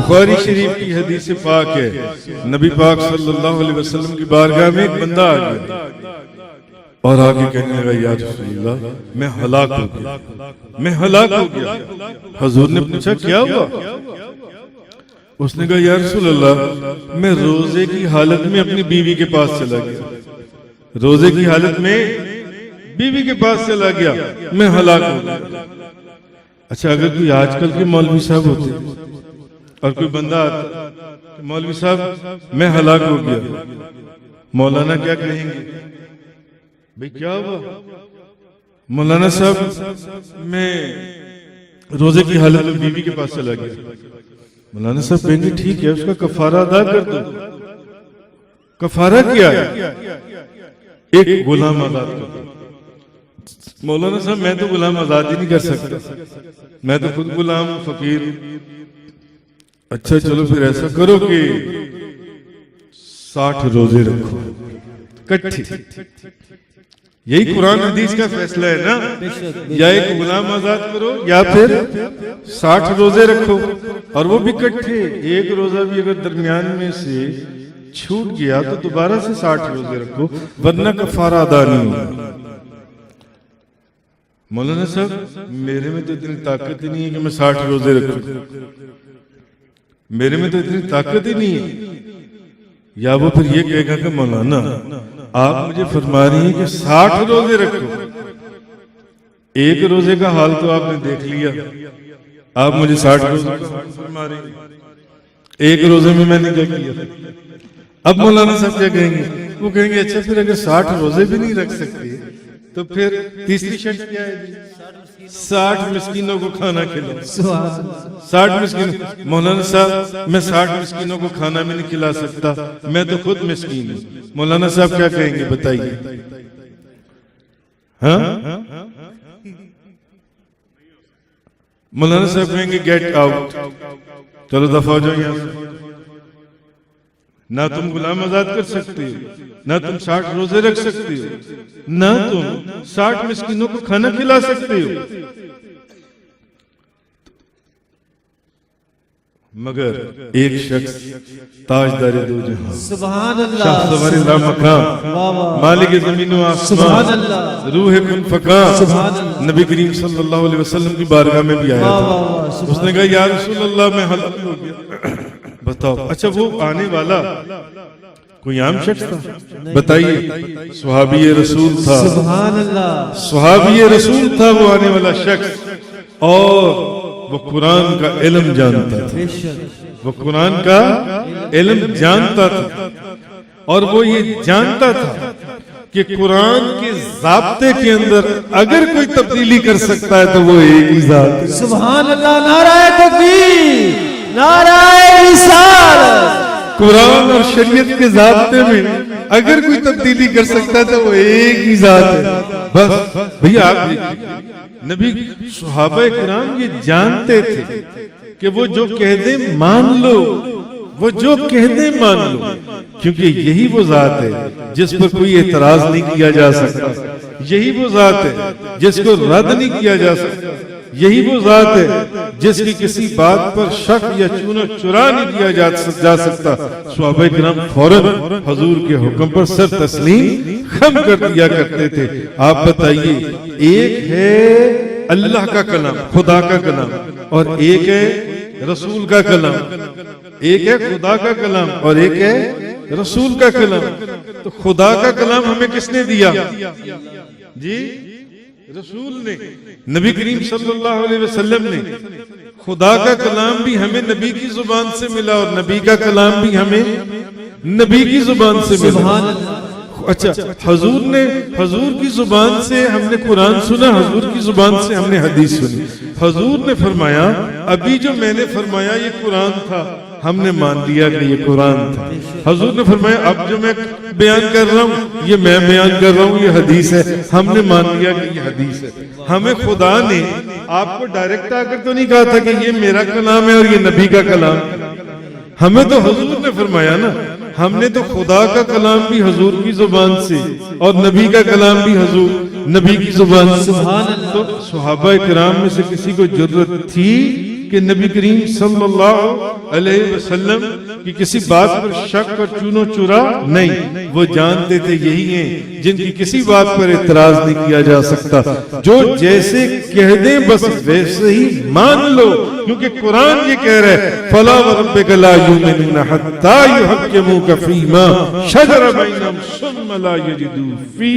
بخاری شریف کی حدیث پاک ہے، نبی پاک صلی اللہ علیہ وسلم کی بارگاہ میں ایک بندہ آ گیا اور آگے کہنے لگا یا رسول اللہ میں ہلاک ہو گیا، میں ہلاک ہو گیا۔ حضور نے پوچھا کیا ہوا؟ اس نے کہا یا رسول اللہ میں روزے کی حالت میں اپنی بیوی کے پاس چلا گیا، روزے کی حالت میں بیوی کے پاس چلا گیا، میں ہلاک ہو گیا۔ اچھا اگر کوئی آج کل کے مولوی صاحب ہوتے اور کوئی بندہ آتا کہ مولوی صاحب میں ہلاک ہو گیا، مولانا کیا کہیں گے؟ بھئی کیا ہوا؟ مولانا صاحب میں روزے کی حالت میں بیوی کے پاس چلا گیا۔ مولانا صاحب کہیں گے ٹھیک ہے اس کا کفارہ ادا کر دو۔ کفارہ کیا ہے؟ ایک غلام آزاد کر دو۔ مولانا صاحب میں تو غلام آزاد ہی نہیں کر سکتا، میں تو خود غلام فقیر۔ اچھا چلو پھر ایسا کرو کہ 60 روزے رکھو کٹھے۔ یہی قرآن حدیث کا فیصلہ ہے نا، یا ایک غلام آزاد کرو یا پھر 60 روزے رکھو، اور وہ بھی کٹھے۔ ایک روزہ بھی اگر درمیان میں سے چھوٹ گیا تو دوبارہ سے 60 روزے رکھو، ورنہ کفارہ ادا نہیں ہوگا۔ مولانا صاحب میرے میں تو اتنی طاقت ہی نہیں ہے کہ میں 60 روزے رکھوں، میرے میں تو اتنی طاقت ہی نہیں ہے۔ یا وہ پھر یہ کہے گا کہ مولانا آپ مجھے فرما رہی ہیں کہ 60 روزے رکھو، ایک روزے کا حال تو آپ نے دیکھ لیا، آپ مجھے 60 روزے فرما رہی ہیں، ایک روزے میں نے کیا کیا؟ اب مولانا صاحب کیا کہیں گے؟ وہ کہیں گے اچھا پھر اگر 60 روزے بھی نہیں رکھ سکتے تو پھر تیسری شرط کیا ہے؟ 60 مسکینوں کو کھانا کھلاؤ۔ 60 مسکینوں، مولانا صاحب میں 60 مسکینوں کو کھانا بھی نہیں کھلا سکتا، میں تو خود مسکین ہوں۔ مولانا صاحب کیا کہیں گے بتائیے؟ ہاں مولانا صاحب کہیں گے گیٹ آؤٹ، چلو دفع ہو جاؤ یہاں سے، نہ تم غلام آزاد کر سکتے ہو، نہ تم 60 روزے رکھ سکتے ہو، نہ تم 60 مسکینوں کو کھانا کھلا سکتے ہو۔ مگر ایک شخص تاجدار دو جہاں، سبحان اللہ، شاہ سوار لا مقام، مالک زمین و آسمان، روح کن فقام، نبی کریم صلی اللہ علیہ وسلم کی بارگاہ میں بھی آیا تھا۔ اس نے کہا یا رسول اللہ میں ہلاک ہو گیا۔ بتاؤ اچھا وہ آنے والا کوئی عام شخص تھا؟ بتائیے صحابی رسول تھا، سبحان اللہ، صحابی رسول تھا وہ آنے والا شخص، اور وہ قرآن کا علم جانتا تھا، وہ قرآن کا علم جانتا تھا، اور وہ یہ جانتا تھا کہ قرآن کے ضابطے کے اندر اگر کوئی تبدیلی کر سکتا ہے تو وہ ایک ہی ذات ہے۔ سبحان اللہ، نعرہ تکبیر، نعرہ رسالت۔ قرآن اور شریعت کے ضابطے میں اگر کوئی تبدیلی کر سکتا ہے تو وہ ایک ہی ذات ہے۔ بس بھئی آپ نبی صحابہ کرام یہ جانتے تھے کہ وہ جو کہہ دیں مان لو، وہ جو کہہ دیں مان لو، کیونکہ یہی وہ ذات ہے جس پر کوئی اعتراض نہیں کیا جا سکتا، یہی وہ ذات ہے جس کو رد نہیں کیا جا سکتا، یہی وہ ذات ہے جس کی کسی بات پر شک یا چونہ چرا نہیں کیا جا سکتا۔ صحابہ کرام فوراً حضور کے حکم پر سر تسلیم خم کر دیا کرتے تھے۔ آپ بتائیے ایک ہے اللہ کا کلام، خدا کا کلام، اور ایک ہے رسول کا کلام، ایک ہے خدا کا کلام اور ایک ہے رسول کا کلام۔ تو خدا کا کلام ہمیں کس نے دیا؟ جی رسول نے، نبی کریم صلی اللہ علیہ وسلم نے۔ خدا کا کلام بھی ہمیں نبی کی زبان سے ملا اور نبی کا کلام بھی ہمیں نبی کی زبان سے ملا۔ اچھا حضور کی زبان سے ہم نے قرآن سنا، حضور کی زبان سے ہم نے حدیث سنی۔ حضور نے فرمایا ابھی جو میں نے فرمایا یہ قرآن تھا، ہم نے مان لیا کہ یہ قرآن تھا۔ حضور نے فرمایا اب جو میں بیان کر رہا ہوں یہ میں بیان کر رہا ہوں یہ حدیث ہے، ہم نے مان لیا کہ یہ حدیث ہے۔ ہمیں خدا نے آپ کو ڈائریکٹ آ کر تو نہیں کہا تھا کہ یہ میرا کلام ہے اور یہ نبی کا کلام ہے، ہمیں تو حضور نے فرمایا نا۔ ہم نے تو خدا کا کلام بھی حضور کی زبان سے اور نبی کا کلام بھی حضور نبی کی زبان سے۔ تو صحابہ کرام میں سے کسی کو جرت تھی کہ کہ نبی کریم صلی اللہ علیہ وسلم کی کسی بات پر شک اور چون و چرا نہیں، وہ جانتے تھے یہی ہیں جن کی کسی بات پر اعتراض نہیں کیا جا سکتا، جو جیسے کہہ دیں بس ویسے ہی مان لو، کیونکہ قرآن یہ کہہ رہا ہے فَلَا وَرَبِّكَ لَا يُؤْمِنُونَ حَتَّى يُحَكِّمُوكَ فِي مَا شَجَرَ بَيْنَهُمْ ثُمَّ لَا يَجِدُوا فِي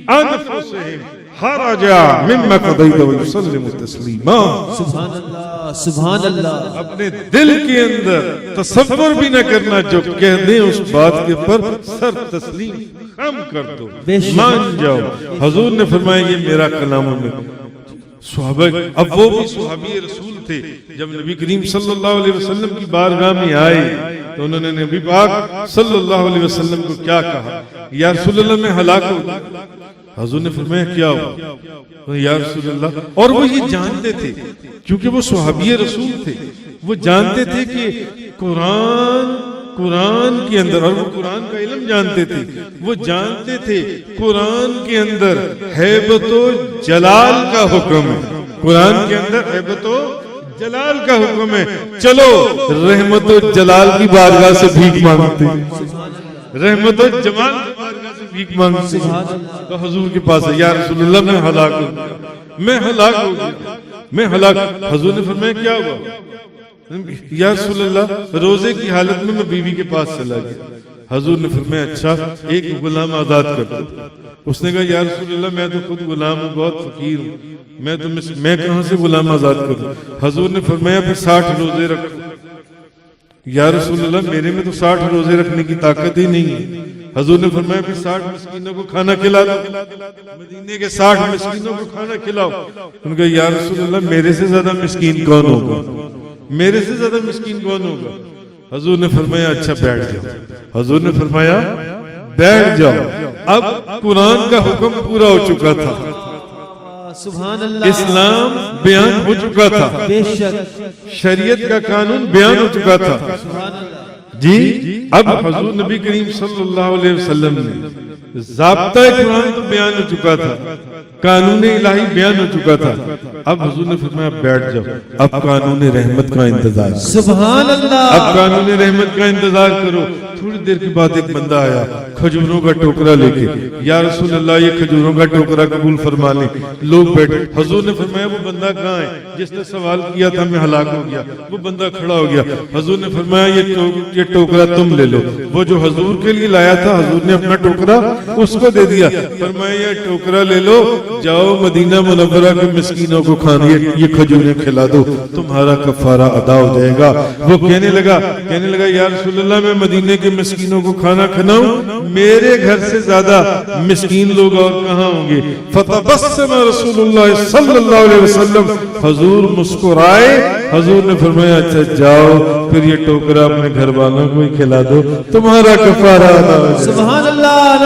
أَنفُسِهِمْ حَرَجًا مِمَّا قَضَيْتَ وَيُسَلِّمُوا تَسْلِيمًا۔ سبحان اللہ، سبحان اللہ۔ اپنے دل کے اندر تصور بھی نہ کرنا، جو کہہ دیں اس بات کے پر سر تسلیم خم کر دو، مان جاؤ۔ حضور نے فرمایا یہ میرا کلام ہے۔ صحابہ، اب وہ بھی صحابی رسول تھے، جب نبی کریم صلی اللہ علیہ وسلم کی بارگاہ میں آئے تو انہوں نے نبی پاک صلی اللہ علیہ وسلم کو کیا کہا؟ یا رسول اللہ میں ہلاک ہو گیا۔ حضور نے فرمایا کیا ہوا؟ یا رسول اللہ، اور وہ یہ جانتے تھے کیونکہ وہ صحابی رسول تھے، وہ جانتے تھے کہ قرآن کے اندر، اور وہ قرآن کا علم جانتے تھے، وہ جانتے تھے قرآن کے اندر ہیبت و جلال کا حکم ہے، قرآن کے اندر ہیبت و جلال کا حکم ہے، چلو رحمت و جلال کی بارگاہ سے بھیک مانگتے ہیں، رحمت و جمال کی بارگاہ سے بھیک مانگتے ہیں۔ تو حضور کے پاس ہے، یا رسول اللہ میں ہلاک ہو گیا، میں ہلاک ہو گیا، میں ہلاک۔ حضور نے فرمایا کیا ہوا؟ یا رسول اللہ روزے کی حالت میں بیوی کے پاس چلا گیا۔ حضور نے فرمایا اچھا ایک غلام آزاد کر دو۔ اس نے کہا یا رسول اللہ میں تو خود غلام ہوں، بہت فقیر ہوں، میں کہاں سے غلام آزاد کروں؟ حضور نے فرمایا پھر 60 روزے رکھو۔ یا رسول اللہ میرے میں تو 60 روزے رکھنے کی طاقت ہی نہیں ہے۔ حضور نے فرمایا پھر 60 مسکینوں کو کھانا کھلا دو، مدینے کے 60 مسکینوں کو کھانا کھلاؤ۔ ان کا یا رسول اللہ میرے سے زیادہ مسکین کون ہوگا؟ میرے سے زیادہ مسکین کون ہوگا؟ حضور نے فرمایا اچھا بیٹھ جاؤ۔ حضور نے فرمایا بیٹھ جاؤ۔ اب قرآن کا حکم پورا ہو چکا تھا، سبحان اللہ، اسلام بیان ہو چکا تھا، بے شک، شریعت کا قانون بیان ہو چکا تھا سبحان اللہ۔ جی۔ اب حضور نبی کریم صلی اللہ علیہ وسلم نے ضابطہ قرآن تو بیان ہو چکا تھا، قانون الہی بیان ہو چکا تھا، اب حضور نے فرمایا بیٹھ جاؤ، اب قانون رحمت کا انتظار کرو، سبحان اللہ، اب قانون رحمت کا انتظار کرو۔ تھوڑی دیر کے بعد ایک بندہ آیا کھجوروں کا ٹوکرا لے کے، یا رسول اللہ یہ کھجوروں کا ٹوکرا قبول فرما لیں۔ لوگ بیٹھے، حضور نے فرمایا وہ بندہ کہاں ہے جس نے سوال کیا تھا میں ہلاک ہو گیا؟ وہ بندہ کھڑا ہو گیا۔ حضور نے فرمایا یہ ٹوکرا تم لے لو۔ وہ جو حضور کے لیے لایا تھا حضور نے اپنا ٹوکرا اس کو دے دیا، فرمایا یہ ٹوکرا لے لو، جاؤ مدینہ منورہ کے مسکینوں کو کھانے یہ کھجوریں کھلا دو، تمہارا کفارہ ادا ہو جائے گا۔ وہ کہنے لگا یا رسول اللہ میں مدینے کے مسکینوں کو کھانا کھلاؤں؟ میرے گھر سے زیادہ مسکین لوگ اور کہاں ہوں گے؟ فتبسم رسول اللہ صلی اللہ علیہ وسلم، حضور مسکرائے۔ حضور نے فرمایا اچھا جاؤ پھر یہ ٹوکرا اپنے گھر والوں کو ہی کھلا دو، تمہارا کفارہ ادا ہو جائے گا۔ سبحان اللہ۔